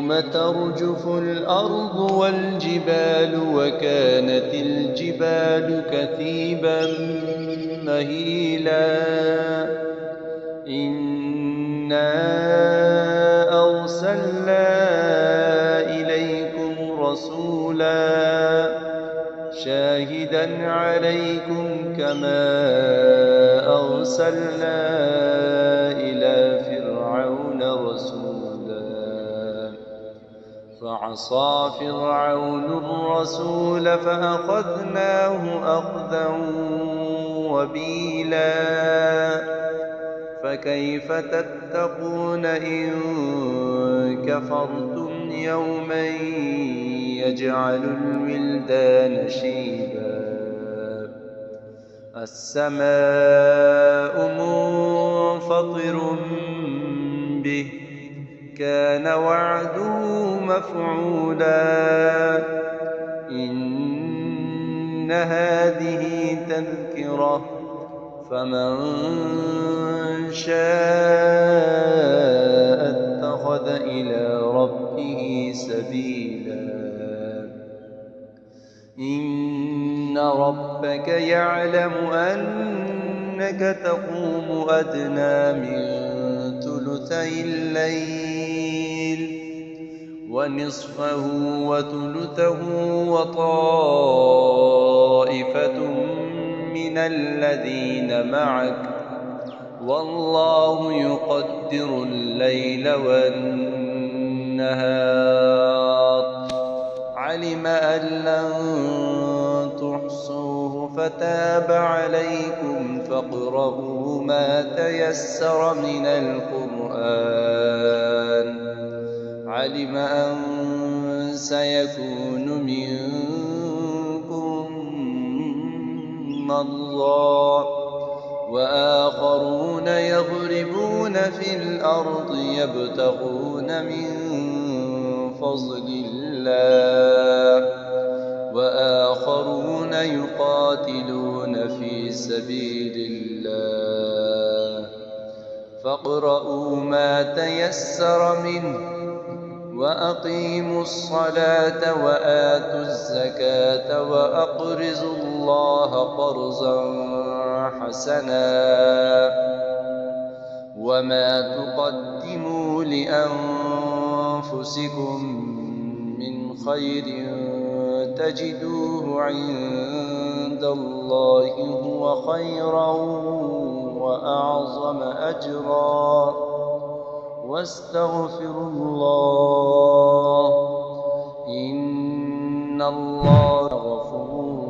يوم ترجف الأرض والجبال وكانت الجبال كثيبا مهيلا إنا أرسلنا إليكم رسولا شاهدا عليكم كما أرسلنا إلى فرعون رسولا فعصى فرعون الرسول فأخذناه أخذا وبيلا فكيف تتقون إن كفرتم يوما يجعل الولدان شيبا السماء منفطر به كان وعده مفعولا إن هذه تذكرة فمن شاء اتخذ إلى ربه سبيلا إن ربك يعلم أنك تقوم أدنى من ثلثي الليل ونصفه وثلثه وطائفة من الذين معك والله يقدر الليل والنهار علم أن لن تحصوه فتاب عليكم فاقرؤوا ما تيسر من القرآن علم أن سيكون منكم مرضى وآخرون يضربون في الأرض يبتغون من فضل الله وآخرون يقاتلون في سبيل الله فاقرؤوا ما تيسر منه وأقيموا الصلاة وآتوا الزكاة وأقرضوا الله قرضا حسنا وما تقدموا لأنفسكم من خير تجدوه عند الله هو خيرا وأعظم أجرا واستغفروا الله إن الله غفور